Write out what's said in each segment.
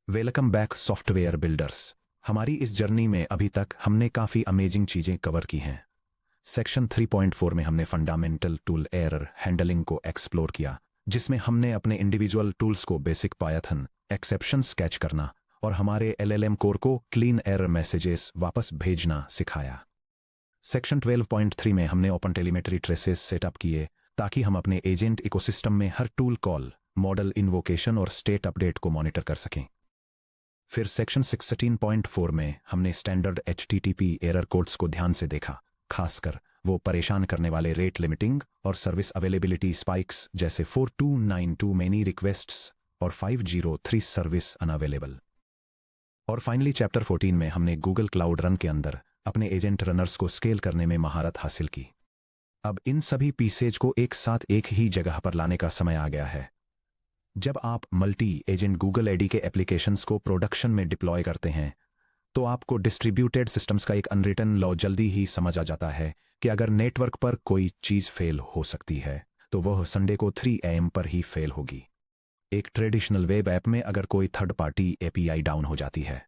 Welcome back software builders. हमारी इस journey में अभी तक हमने काफ़ी अमेजिंग चीज़ें कवर की हैं। सेक्शन 3.4 में हमने फंडामेंटल टूल एरर हैंडलिंग को एक्सप्लोर किया, जिसमें हमने अपने इंडिविजुअल टूल्स को बेसिक पायथन एक्सेप्शन स्केच करना और हमारे एलएलएम कोर को क्लीन एरर मैसेजेस वापस भेजना सिखाया। सेक्शन 12.3 में हमने ओपन टेलीमेट्री ट्रेसेस सेटअप किए ताकि हम अपने एजेंट इकोसिस्टम में हर टूल कॉल, मॉडल इन्वोकेशन और स्टेट अपडेट को मॉनिटर कर सकें। फिर सेक्शन 16.4 में हमने स्टैंडर्ड HTTP एरर कोड्स को ध्यान से देखा, खासकर वो परेशान करने वाले रेट लिमिटिंग और सर्विस अवेलेबिलिटी स्पाइक्स जैसे 4292 मेनी रिक्वेस्ट्स और 503 सर्विस अनअवेलेबल। और फाइनली चैप्टर 14 में हमने गूगल क्लाउड रन के अंदर अपने एजेंट रनर्स को स्केल करने में महारत हासिल की। अब इन सभी पीसेज को एक साथ एक ही जगह पर लाने का समय आ गया है। जब आप मल्टी एजेंट गूगल एडी के एप्लीकेशंस को प्रोडक्शन में डिप्लॉय करते हैं, तो आपको डिस्ट्रीब्यूटेड सिस्टम्स का एक अनरिटन लॉ जल्दी ही समझ आ जाता है कि अगर नेटवर्क पर कोई चीज़ फेल हो सकती है, तो वह संडे को 3 AM पर ही फेल होगी। एक ट्रेडिशनल वेब ऐप में अगर कोई थर्ड पार्टी API डाउन हो जाती है,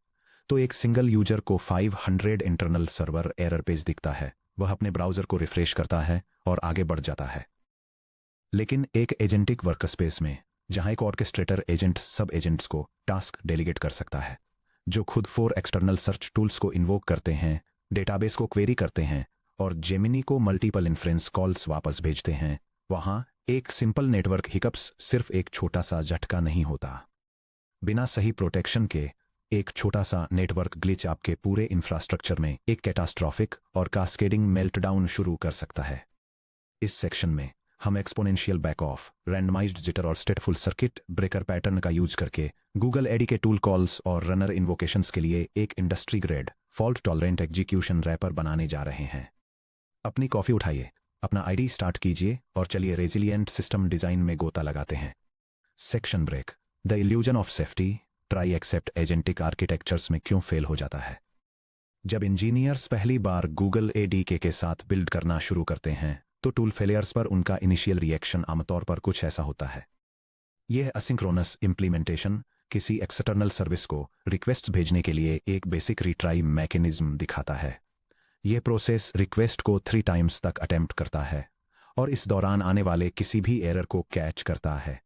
तो एक सिंगल यूजर को 500 इंटरनल सर्वर एरर पेज दिखता है। वह अपने ब्राउज़र को रिफ्रेश करता है और आगे बढ़ जाता है। लेकिन एक एजेंटिक वर्कस्पेस में, जहां एक ऑर्केस्ट्रेटर एजेंट सब एजेंट्स को टास्क डेलीगेट कर सकता है, जो खुद 4 एक्सटर्नल सर्च टूल्स को इन्वोक करते हैं, डेटाबेस को क्वेरी करते हैं और जेमिनी को मल्टीपल इन्फ्रेंस कॉल्स वापस भेजते हैं, वहां एक सिंपल नेटवर्क हिकअप्स सिर्फ एक छोटा सा झटका नहीं होता। बिना सही प्रोटेक्शन के एक छोटा सा नेटवर्क ग्लिच आपके पूरे इंफ्रास्ट्रक्चर में एक कैटास्ट्रॉफिक और कास्केडिंग मेल्टडाउन शुरू कर सकता है। इस सेक्शन में हम exponential back off, randomized jitter और स्टेटफुल सर्किट ब्रेकर पैटर्न का यूज करके गूगल एडी के टूल कॉल्स और रनर इन्वोकेशंस के लिए एक industry grade fault tolerant execution wrapper बनाने जा रहे हैं। अपनी कॉफी उठाइए, अपना आईडी स्टार्ट कीजिए और चलिए रेजिलिएंट सिस्टम डिजाइन में गोता लगाते हैं। Section break, the illusion of safety, try except agentic architectures में क्यों फेल हो जाता है। जब इंजीनियर्स पहली बार गूगल एडीके के साथ बिल्ड करना शुरू करते हैं, तो टूल फेलियर्स पर उनका इनिशियल रिएक्शन आमतौर पर कुछ ऐसा होता है। यह असिंक्रोनस इम्प्लीमेंटेशन किसी एक्सटर्नल सर्विस को रिक्वेस्ट भेजने के लिए एक बेसिक रिट्राई मैकेनिज्म दिखाता है। यह प्रोसेस रिक्वेस्ट को 3 टाइम्स तक अटेम्प्ट करता है और इस दौरान आने वाले किसी भी एरर को कैच करता है।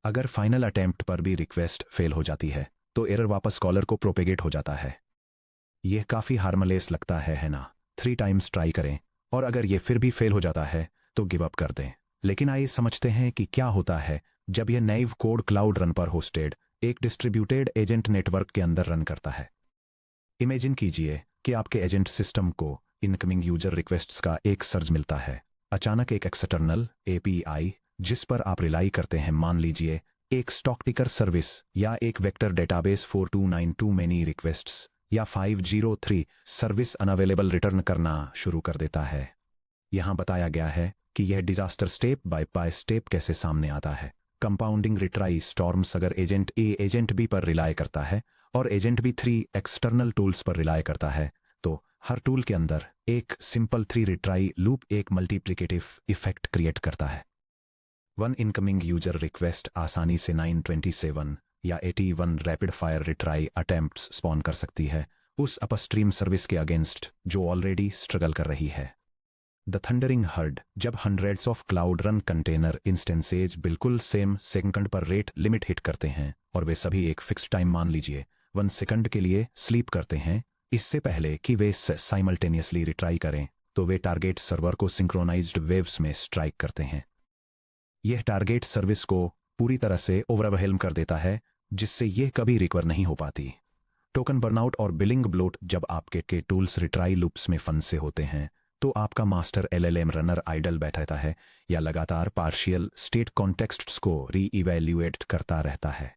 अगर फाइनल अटेम्प्ट पर भी रिक्वेस्ट फेल हो जाती है, तो एरर वापस कॉलर को प्रोपेगेट हो जाता है। यह काफ़ी हार्मलेस लगता है ना? 3 टाइम्स ट्राई करें और अगर ये फिर भी फेल हो जाता है तो गिव अप कर दें। लेकिन आइए समझते हैं कि क्या होता है जब यह नैव कोड क्लाउड रन पर होस्टेड एक डिस्ट्रीब्यूटेड एजेंट नेटवर्क के अंदर रन करता है। इमेजिन कीजिए कि आपके एजेंट सिस्टम को इनकमिंग यूजर रिक्वेस्ट्स का एक सर्ज मिलता है। अचानक एक एक्सटर्नल API जिस पर आप रिलाई करते हैं, मान लीजिए एक स्टॉक टिकर सर्विस या एक वेक्टर डेटाबेस 4292 मेनी रिक्वेस्ट्स या 503 सर्विस अनअवेलेबल रिटर्न करना शुरू कर देता है। यहां बताया गया है कि यह डिजास्टर स्टेप बाय स्टेप कैसे सामने आता है। कंपाउंडिंग रिट्राई स्टॉर्म्स, अगर एजेंट A एजेंट B पर रिलाय करता है और एजेंट B 3 एक्सटर्नल टूल्स पर रिलाय करता है, तो हर टूल के अंदर एक सिंपल 3 रिट्राई लूप एक मल्टीप्लिकेटिव इफेक्ट क्रिएट करता है। 1 इनकमिंग यूजर रिक्वेस्ट आसानी से 927 या 81 rapid fire retry attempts spawn कर सकती है उस अपस्ट्रीम सर्विस के अगेंस्ट जो ऑलरेडी स्ट्रगल कर रही है। द थंडरिंग हर्ड, जब hundreds of cloud run container instances बिल्कुल सेम सेकंड पर रेट लिमिट हिट करते हैं और वे सभी एक फिक्स्ड टाइम, मान लीजिए 1 सेकंड के लिए स्लीप करते हैं, इससे पहले कि वे साइमल्टेनियसली रिट्राई करें, तो वे टारगेट सर्वर को सिंक्रोनाइज्ड वेव्स में स्ट्राइक करते हैं। यह टारगेट सर्विस को पूरी तरह से ओवरवेल्म कर देता है, जिससे यह कभी रिकवर नहीं हो पाती। टोकन बर्नआउट और बिलिंग ब्लोट, जब आपके के टूल्स रिट्राई लूप्स में फंसे होते हैं, तो आपका मास्टर LLM रनर आइडल बैठा रहता है या लगातार पार्शियल स्टेट कॉन्टेक्स्ट्स को रीइवैल्यूएट करता रहता है।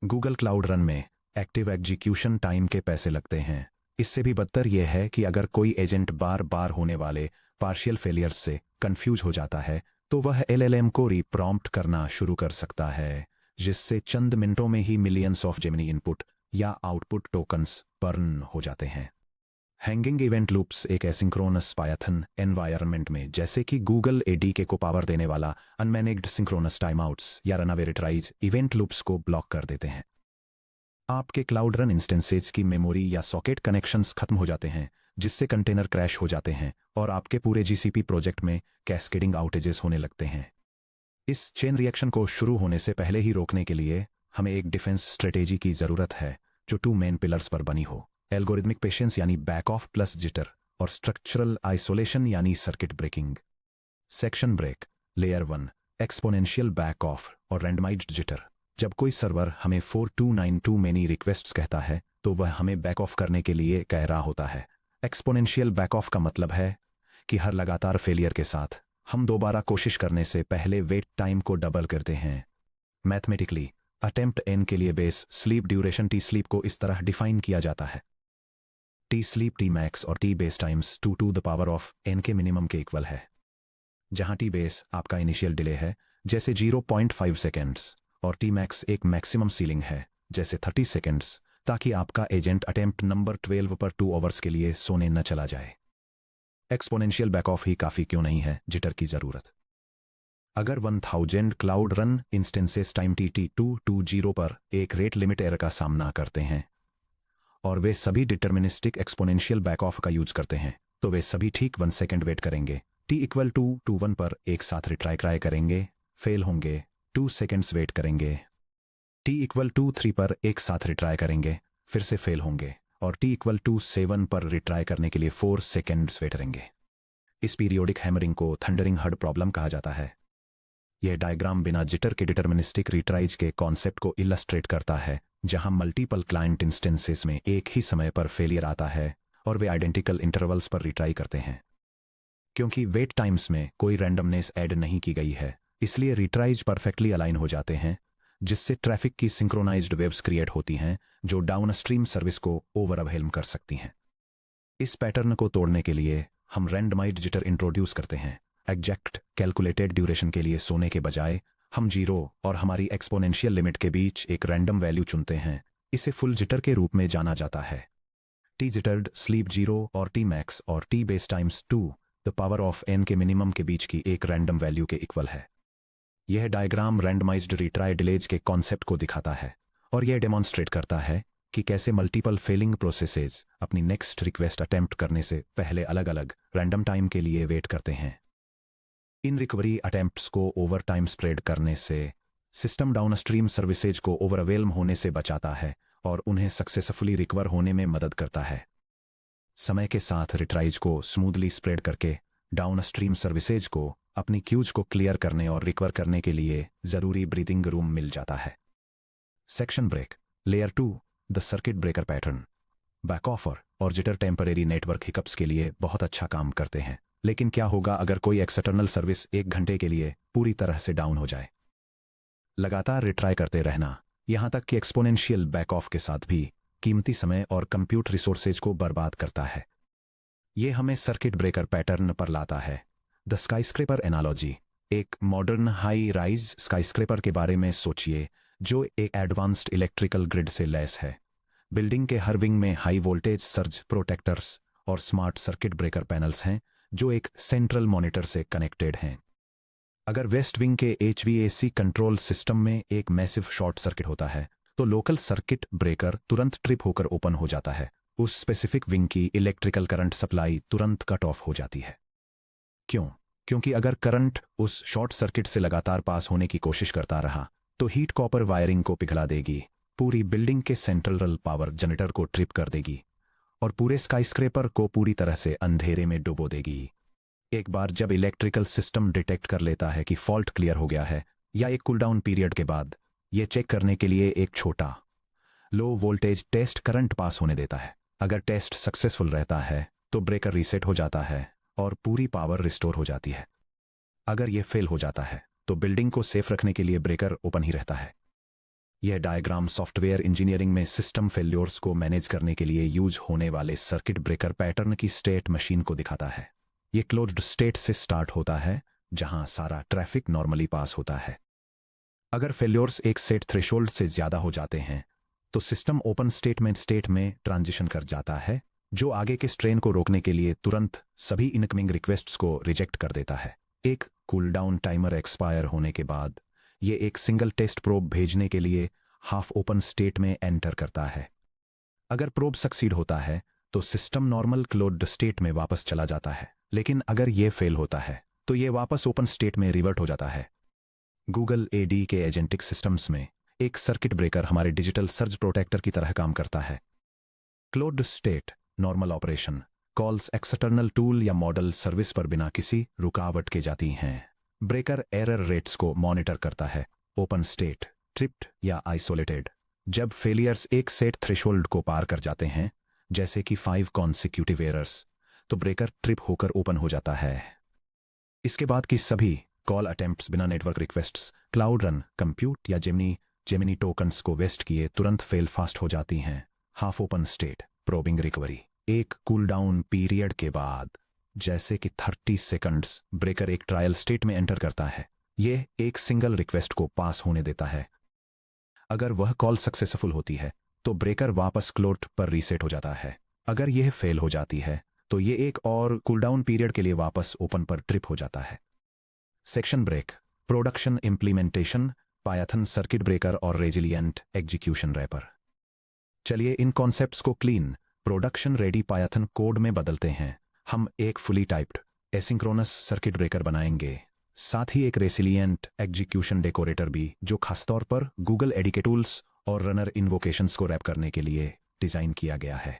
गूगल क्लाउड रन में एक्टिव एग्जीक्यूशन टाइम के पैसे लगते हैं। इससे भी बदतर यह है कि अगर कोई एजेंट बार बार होने वाले पार्शियल फेलियर्स से कंफ्यूज हो जाता है, तो वह LLM को रीप्रॉम्प्ट करना शुरू कर सकता है, जिससे चंद मिनटों में ही मिलियंस ऑफ जेमिनी इनपुट या आउटपुट टोकन्स बर्न हो जाते हैं। हैंगिंग इवेंट लूप्स एक एसिंक्रोनस पायथन एनवायरनमेंट में, जैसे कि गूगल एडीके को पावर देने वाला अनमैनेज्ड सिंक्रोनस टाइमआउट्स या रनअवे रिट्राइज इवेंट लूप्स को ब्लॉक कर देते हैं। आपके क्लाउड रन इंस्टेंसेज की मेमोरी या सॉकेट कनेक्शंस खत्म हो जाते हैं, जिससे कंटेनर क्रैश हो जाते हैं और आपके पूरे जीसीपी प्रोजेक्ट में कैस्केडिंग आउटेजेस होने लगते हैं। इस चेन रिएक्शन को शुरू होने से पहले ही रोकने के लिए हमें एक डिफेंस स्ट्रेटेजी की जरूरत है जो 2 मेन पिलर्स पर बनी हो: एल्गोरिथमिक पेशेंस यानी बैक ऑफ प्लस जिटर, और स्ट्रक्चरल आइसोलेशन यानी circuit breaking. Section break layer 1, exponential back off और रैंडमाइज्ड जिटर। जब कोई सर्वर हमें 4292 मेनी रिक्वेस्ट्स कहता है तो वह हमें बैक ऑफ करने के लिए कह रहा होता है। एक्सपोनेंशियल बैक ऑफ का मतलब है कि हर लगातार फेलियर के साथ हम दोबारा कोशिश करने से पहले वेट टाइम को डबल करते हैं। मैथमेटिकली अटेम्प्ट n के लिए base sleep duration T sleep को इस तरह डिफाइन किया जाता है: टी स्लीप टी मैक्स और T base times 2 to the power of n के मिनिमम के इक्वल है, जहां टी बेस आपका इनिशियल डिले है जैसे 0.5 सेकेंड्स और टी मैक्स एक मैक्सिमम सीलिंग है जैसे 30 सेकेंड्स, ताकि आपका एजेंट अटेम्प्ट नंबर 12 पर 2 आवर्स के लिए सोने न चला जाए। एक्सपोनेंशियल बैक ऑफ ही काफ़ी क्यों नहीं है जिटर की ज़रूरत? अगर 1000 cloud run instances time TT220 पर एक रेट लिमिट एरर का सामना करते हैं और वे सभी डिटर्मिनिस्टिक एक्सपोनेंशियल बैक ऑफ का यूज करते हैं, तो वे सभी ठीक 1 सेकेंड वेट करेंगे, T=2 पर एक साथ रिट्राई करेंगे, फेल होंगे, 2 सेकेंड्स वेट करेंगे, T=3 पर एक साथ रिट्राई करेंगे, फिर से फेल होंगे, और T=7 पर रिट्राई करने के लिए 4 सेकेंड्स वेट करेंगे। इस पीरियोडिक हैमरिंग को थंडरिंग हर्ड प्रॉब्लम कहा जाता है। यह डायग्राम बिना जिटर के डिटर्मिनिस्टिक रिट्राइज के कॉन्सेप्ट को इलस्ट्रेट करता है, जहां मल्टीपल क्लाइंट इंस्टेंसेस में एक ही समय पर फेलियर आता है और वे आइडेंटिकल इंटरवल्स पर रिट्राई करते हैं। क्योंकि वेट टाइम्स में कोई रैंडमनेस ऐड नहीं की गई है, इसलिए रिट्राइज परफेक्टली अलाइन हो जाते हैं, जिससे ट्रैफिक की सिंक्रोनाइज्ड वेव्स क्रिएट होती हैं जो डाउनस्ट्रीम सर्विस को ओवरवेल्म कर सकती हैं। इस पैटर्न को तोड़ने के लिए हम रैंडमाइज्ड जिटर इंट्रोड्यूस करते हैं। एग्जैक्ट कैलकुलेटेड ड्यूरेशन के लिए सोने के बजाय हम 0 और हमारी एक्सपोनेंशियल लिमिट के बीच एक रैंडम वैल्यू चुनते हैं। इसे फुल जिटर के रूप में जाना जाता है। टी जिटर्ड स्लीप 0 और टी मैक्स और T base times 2 the power of n के मिनिमम के बीच की एक रैंडम वैल्यू के इक्वल है। यह डायग्राम रैंडमाइज्ड रिट्राई डिलेज के कॉन्सेप्ट को दिखाता है और यह डेमोन्स्ट्रेट करता है कि कैसे मल्टीपल फेलिंग प्रोसेसेस अपनी नेक्स्ट रिक्वेस्ट अटेम्प्ट करने से पहले अलग अलग रैंडम टाइम के लिए वेट करते हैं। इन रिकवरी अटेम्प्ट्स को ओवर टाइम स्प्रेड करने से सिस्टम डाउनस्ट्रीम सर्विसेज को ओवरवेल्म होने से बचाता है और उन्हें सक्सेसफुली रिकवर होने में मदद करता है। समय के साथ रिट्राइज को स्मूथली स्प्रेड करके डाउनस्ट्रीम सर्विसेज को अपनी क्यूज को क्लियर करने और रिकवर करने के लिए जरूरी ब्रीथिंग रूम मिल जाता है। Section break layer 2, the circuit breaker pattern. Back off और जिटर टेम्परेरी नेटवर्क हिकअप्स के लिए बहुत अच्छा काम करते हैं, लेकिन क्या होगा अगर कोई एक्सटर्नल सर्विस 1 घंटे के लिए पूरी तरह से डाउन हो जाए? लगातार रिट्राई करते रहना, यहां तक कि एक्सपोनेंशियल बैक ऑफ के साथ भी, कीमती समय और कंप्यूट रिसोर्सेज को बर्बाद करता है। यह हमें सर्किट ब्रेकर पैटर्न पर लाता है। The skyscraper analogy. एक मॉडर्न हाई राइज स्काईस्क्रेपर के बारे में सोचिए जो एक एडवांस्ड इलेक्ट्रिकल ग्रिड से लैस है। बिल्डिंग के हर विंग में हाई वोल्टेज सर्ज प्रोटेक्टर्स और स्मार्ट सर्किट ब्रेकर पैनल्स हैं जो एक सेंट्रल मॉनिटर से कनेक्टेड हैं। अगर वेस्ट विंग के HVAC कंट्रोल सिस्टम में एक मैसिव शॉर्ट सर्किट होता है तो लोकल सर्किट ब्रेकर तुरंत ट्रिप होकर ओपन हो जाता है। उस स्पेसिफिक विंग की इलेक्ट्रिकल करंट सप्लाई तुरंत कट ऑफ हो जाती है। क्यों? क्योंकि अगर करंट उस शॉर्ट सर्किट से लगातार पास होने की कोशिश करता रहा तो हीट कॉपर वायरिंग को पिघला देगी, पूरी बिल्डिंग के सेंट्रल पावर जनरेटर को ट्रिप कर देगी और पूरे स्काईस्क्रेपर को पूरी तरह से अंधेरे में डुबो देगी। एक बार जब इलेक्ट्रिकल सिस्टम डिटेक्ट कर लेता है कि फॉल्ट क्लियर हो गया है या एक कूलडाउन पीरियड के बाद, यह चेक करने के लिए एक छोटा low voltage test current pass होने देता है। अगर टेस्ट सक्सेसफुल रहता है तो ब्रेकर रीसेट हो जाता है और पूरी पावर रिस्टोर हो जाती है। अगर यह फेल हो जाता है तो बिल्डिंग को सेफ रखने के लिए ब्रेकर ओपन ही रहता है। यह डायग्राम सॉफ्टवेयर इंजीनियरिंग में सिस्टम फेल्योर्स को मैनेज करने के लिए यूज होने वाले सर्किट ब्रेकर पैटर्न की स्टेट मशीन को दिखाता है। यह क्लोज्ड स्टेट से स्टार्ट होता है जहां सारा ट्रैफिक नॉर्मली पास होता है। अगर फेल्योर्स एक सेट थ्रेशोल्ड से ज्यादा हो जाते हैं तो सिस्टम ओपन स्टेट में ट्रांजिशन कर जाता है, जो आगे के स्ट्रेन को रोकने के लिए तुरंत सभी इनकमिंग रिक्वेस्ट्स को रिजेक्ट कर देता है। एक कूलडाउन टाइमर एक्सपायर होने के बाद यह एक सिंगल टेस्ट प्रोब भेजने के लिए हाफ ओपन स्टेट में एंटर करता है। अगर प्रोब सक्सीड होता है तो सिस्टम नॉर्मल क्लोज्ड स्टेट में वापस चला जाता है, लेकिन अगर ये फेल होता है तो ये वापस ओपन स्टेट में रिवर्ट हो जाता है। गूगल एडी के एजेंटिक सिस्टम्स में एक सर्किट ब्रेकर हमारे डिजिटल सर्ज प्रोटेक्टर की तरह काम करता है। Closed state normal operation calls external tool या मॉडल सर्विस पर बिना किसी रुकावट के जाती हैं। ब्रेकर एरर रेट्स को मॉनिटर करता है, ओपन स्टेट, ट्रिप्ड या आइसोलेटेड। जब फेलियर्स एक सेट थ्रेशोल्ड को पार कर जाते हैं, जैसे कि 5 कॉन्सिक्यूटिव एरर्स, तो ब्रेकर ट्रिप होकर ओपन हो जाता है। इसके बाद की सभी कॉल अटेम्प्ट्स बिना network requests, cloud run, compute या जेमिनी टोकन्स को वेस्ट किए तुरंत फेल फास्ट हो जाती हैं। Half open state probing recovery एक कूलडाउन पीरियड के बाद, जैसे कि 30 सेकंड्स, ब्रेकर एक ट्रायल स्टेट में एंटर करता है। यह एक सिंगल रिक्वेस्ट को पास होने देता है। अगर वह कॉल सक्सेसफुल होती है तो ब्रेकर वापस क्लोज्ड पर रीसेट हो जाता है। अगर यह फेल हो जाती है तो यह एक और कूलडाउन पीरियड के लिए वापस ओपन पर ट्रिप हो जाता है। Section break production implementation Python circuit breaker और रेजिलिएंट एग्जीक्यूशन रैपर। चलिए इन कॉन्सेप्ट्स को clean production ready Python code में बदलते हैं। हम एक fully typed asynchronous circuit breaker बनाएंगे, साथ ही एक रेसिलिएंट एग्जीक्यूशन डेकोरेटर भी, जो खासतौर पर गूगल एडी के टूल्स और रनर इन्वोकेशंस को रैप करने के लिए डिजाइन किया गया है।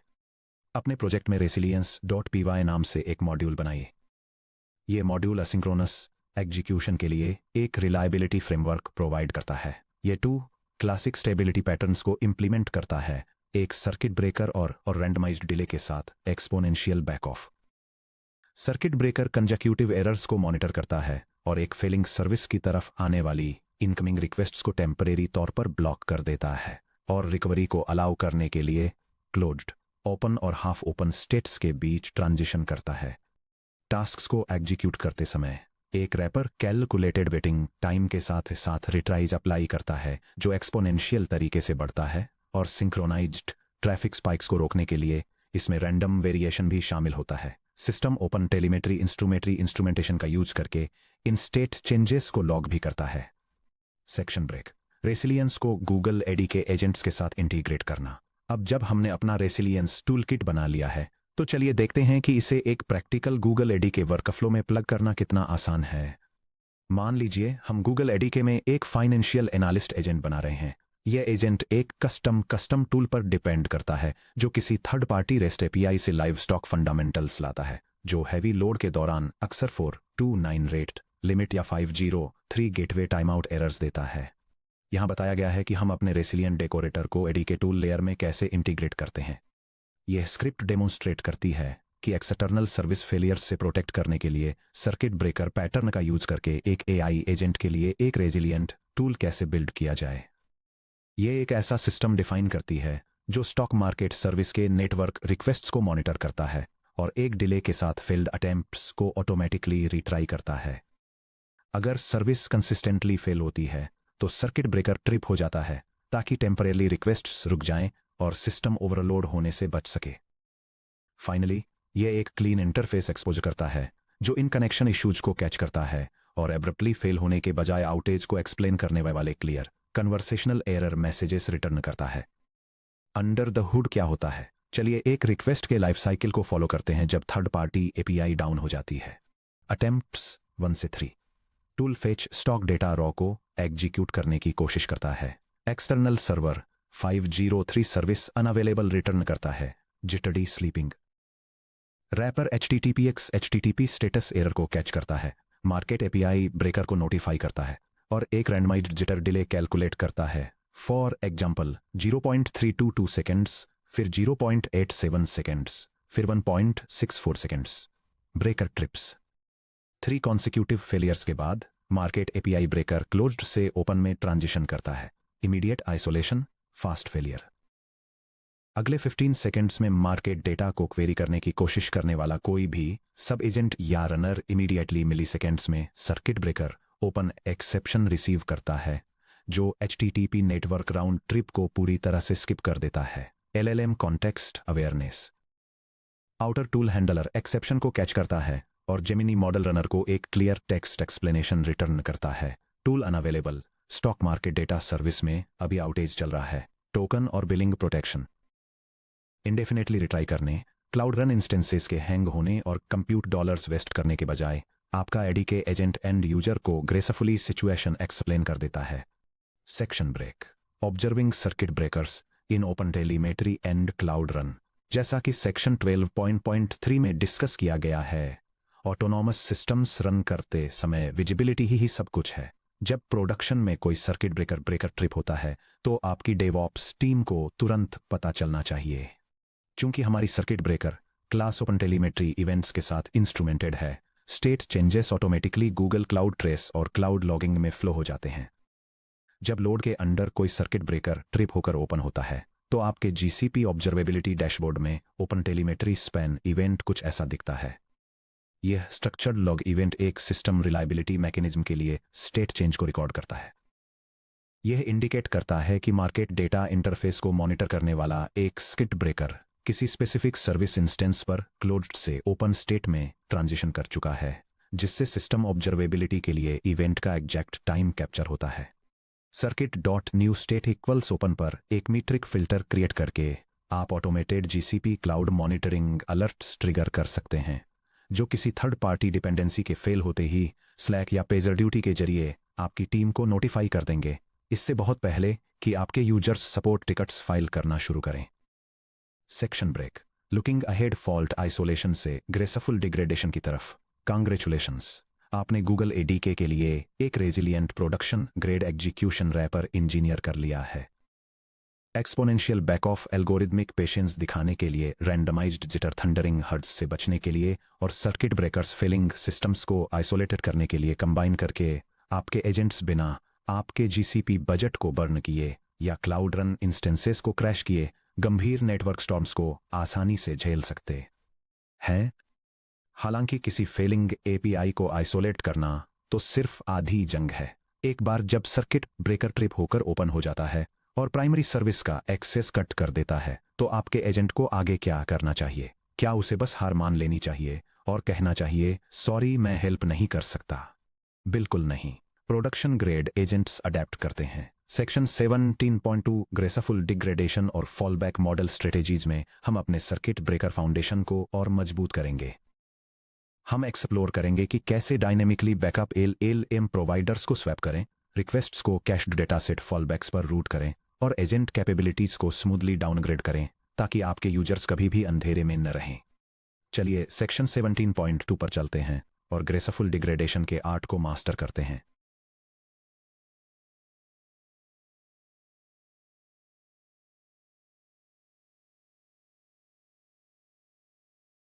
अपने प्रोजेक्ट में resilience.py नाम से एक मॉड्यूल बनाइए। यह मॉड्यूल असिंक्रोनस एग्जीक्यूशन के लिए एक रिलायबिलिटी फ्रेमवर्क प्रोवाइड करता है। यह 2 क्लासिक स्टेबिलिटी पैटर्न्स को इंप्लीमेंट करता है, एक सर्किट ब्रेकर और रैंडमाइज्ड डिले के साथ exponential back of. Circuit breaker consecutive errors को मॉनिटर करता है और एक फेलिंग सर्विस की तरफ आने वाली इनकमिंग रिक्वेस्ट्स को टेम्परेरी तौर पर ब्लॉक कर देता है और रिकवरी को अलाउ करने के लिए क्लोज्ड, ओपन और हाफ ओपन स्टेट्स के बीच ट्रांजिशन करता है। टास्क्स को एग्जीक्यूट करते समय एक रैपर कैलकुलेटेड वेटिंग टाइम के साथ साथ रिट्राइज अप्लाई करता है, जो एक्सपोनेंशियल तरीके से बढ़ता है, और सिंक्रोनाइज्ड ट्रैफिक स्पाइक्स को रोकने के लिए इसमें रैंडम वेरिएशन भी शामिल होता है। सिस्टम ओपन टेलीमेट्री इंस्ट्रूमेंटेशन का यूज करके इन स्टेट चेंजेस को लॉग भी करता है। सेक्शन ब्रेक रेसिलियंस को गूगल एडी के एजेंट्स के साथ इंटीग्रेट करना। अब जब हमने अपना रेसिलियंस टूलकिट बना लिया है, तो चलिए देखते हैं कि इसे एक प्रैक्टिकल गूगल एडी के वर्कफ्लो में प्लग करना कितना आसान है। मान लीजिए हम गूगल एडी के में एक फाइनेंशियल एनालिस्ट एजेंट बना रहे हैं। यह एजेंट एक कस्टम टूल पर डिपेंड करता है, जो किसी थर्ड पार्टी रेस्ट एपीआई से लाइव स्टॉक फंडामेंटल्स लाता है, जो हैवी लोड के दौरान अक्सर 429 रेट लिमिट या 503 गेटवे टाइम आउट एरर्स देता है। यहां बताया गया है कि हम अपने रेसिलिएंट डेकोरेटर को एडी के टूल लेयर में कैसे इंटीग्रेट करते हैं। यह स्क्रिप्ट डेमोन्स्ट्रेट करती है कि एक्सटर्नल सर्विस फेलियर्स से प्रोटेक्ट करने के लिए सर्किट ब्रेकर पैटर्न का यूज करके एक एआई एजेंट के लिए एक रेजिलिएंट टूल कैसे बिल्ड किया जाए। यह एक ऐसा सिस्टम डिफाइन करती है जो स्टॉक मार्केट सर्विस के नेटवर्क रिक्वेस्ट्स को मॉनिटर करता है और एक डिले के साथ फेल्ड अटेम्प्ट्स को ऑटोमेटिकली रिट्राई करता है। अगर सर्विस कंसिस्टेंटली फेल होती है तो सर्किट ब्रेकर ट्रिप हो जाता है, ताकि टेम्परेरी रिक्वेस्ट्स रुक जाएं और सिस्टम ओवरलोड होने से बच सके। फाइनली, यह एक क्लीन इंटरफेस एक्सपोज करता है जो इन कनेक्शन इश्यूज को कैच करता है और एब्रप्टली फेल होने के बजाय आउटेज को एक्सप्लेन करने वाले clear conversational error messages return करता है। अंडर द हुड क्या होता है? चलिए एक रिक्वेस्ट के लाइफ साइकिल को फॉलो करते हैं जब थर्ड पार्टी एपीआई डाउन हो जाती है। अटेम्प्ट्स 1 से 3 tool fetch stock data raw को एग्जीक्यूट करने की कोशिश करता है। External server 503 service unavailable return करता है, jittered sleeping. Wrapper HTTP status error को कैच करता है, मार्केट एपीआई ब्रेकर को नोटिफाई करता है और एक रैंडमाइज्ड जिटर डिले कैलकुलेट करता है। फॉर एग्जांपल 0.322 सेकेंड्स, फिर 0.87 सेकेंड्स, फिर 1.64 seconds. Breaker trips 3 consecutive failures के बाद मार्केट एपीआई ब्रेकर क्लोज्ड से ओपन में ट्रांजिशन करता है। Immediate isolation, fast failure. अगले 15 सेकेंड्स में मार्केट डेटा को क्वेरी करने की कोशिश करने वाला कोई भी सब एजेंट या रनर इमीडिएटली मिलीसेकेंड्स में circuit breaker open exception receive करता है, जो HTTP नेटवर्क राउंड ट्रिप को पूरी तरह से स्किप कर देता है। LLM context awareness outer tool handler exception को कैच करता है और जेमिनी मॉडल रनर को एक क्लियर टेक्स्ट एक्सप्लेनेशन रिटर्न करता है। Tool unavailable, stock market data service में अभी आउटेज चल रहा है। टोकन और बिलिंग प्रोटेक्शन इंडेफिनेटली रिट्राई करने, क्लाउड रन इंस्टेंसेस के हैंग होने और कंप्यूट डॉलर्स वेस्ट करने के बजाय आपका एडीके एजेंट एंड यूजर को ग्रेसफुली सिचुएशन एक्सप्लेन कर देता है। Section break observing circuit breakers in open telemetry and cloud run. जैसा कि सेक्शन 12.3 में डिस्कस किया गया है, ऑटोनॉमस सिस्टम्स रन करते समय विजिबिलिटी ही सब कुछ है। जब प्रोडक्शन में कोई सर्किट ब्रेकर ट्रिप होता है तो आपकी डेवऑप्स टीम को तुरंत पता चलना चाहिए। चूंकि हमारी circuit breaker class open telemetry events के साथ इंस्ट्रूमेंटेड है, state changes automatically Google cloud trace और क्लाउड लॉगिंग में फ्लो हो जाते हैं। जब लोड के अंडर कोई सर्किट ब्रेकर ट्रिप होकर ओपन होता है तो आपके जीसीपी ऑब्जर्वेबिलिटी डैशबोर्ड में ओपन टेलीमेट्री स्पैन इवेंट कुछ ऐसा दिखता है। यह स्ट्रक्चर्ड लॉग इवेंट एक सिस्टम रिलायबिलिटी मैकेनिज्म के लिए स्टेट चेंज को रिकॉर्ड करता है। यह इंडिकेट करता है कि मार्केट डेटा इंटरफेस को मॉनिटर करने वाला एक सर्किट ब्रेकर किसी स्पेसिफिक सर्विस इंस्टेंस पर क्लोज्ड से ओपन स्टेट में ट्रांजिशन कर चुका है, जिससे सिस्टम ऑब्जर्वेबिलिटी के लिए इवेंट का एग्जैक्ट टाइम कैप्चर होता है। Circuit dot new state equals open पर एक मीट्रिक फिल्टर क्रिएट करके आप automated GCP cloud monitoring alerts trigger कर सकते हैं, जो किसी थर्ड पार्टी डिपेंडेंसी के फेल होते ही स्लैक या पेजर ड्यूटी के जरिए आपकी टीम को नोटिफाई कर देंगे, इससे बहुत पहले कि आपके यूजर्स सपोर्ट टिकट्स फाइल करना शुरू करें। Section break looking ahead fault isolation से ग्रेसफुल डिग्रेडेशन की तरफ। कांग्रेचुलेशंस, आपने गूगल एडीके के लिए एक resilient production grade execution wrapper engineer कर लिया है। Exponential back off algorithmic patience दिखाने के लिए, रैंडमाइज्ड जिटर थंडरिंग हर्ट्ज से बचने के लिए और सर्किट ब्रेकर्स फेलिंग सिस्टम्स को आइसोलेटेड करने के लिए कंबाइन करके आपके एजेंट्स बिना आपके जीसीपी बजट को बर्न किए या क्लाउड रन इंस्टेंसेस को क्रैश किए गंभीर नेटवर्क स्टॉर्म्स को आसानी से झेल सकते हैं। हालांकि किसी फेलिंग एपीआई को आइसोलेट करना तो सिर्फ आधी जंग है। एक बार जब सर्किट ब्रेकर ट्रिप होकर ओपन हो जाता है और प्राइमरी सर्विस का एक्सेस कट कर देता है तो आपके एजेंट को आगे क्या करना चाहिए? क्या उसे बस हार मान लेनी चाहिए और कहना चाहिए सॉरी मैं हेल्प नहीं कर सकता? बिल्कुल नहीं। प्रोडक्शन ग्रेड एजेंट्स अडेप्ट करते हैं। सेक्शन 17.2 ग्रेसफुल डिग्रेडेशन और फॉलबैक मॉडल स्ट्रेटेजीज में हम अपने सर्किट ब्रेकर फाउंडेशन को और मजबूत करेंगे। हम एक्सप्लोर करेंगे कि कैसे डायनेमिकली बैकअप एलएलएम प्रोवाइडर्स को स्वैप करें, रिक्वेस्ट्स को कैश्ड डेटा सेट फॉलबैक्स पर रूट करें और एजेंट कैपेबिलिटीज को स्मूथली डाउनग्रेड करें ताकि आपके यूजर्स कभी भी अंधेरे में न रहें। चलिए सेक्शन 17.2 पर चलते हैं और ग्रेसफुल डिग्रेडेशन के आर्ट को मास्टर करते हैं।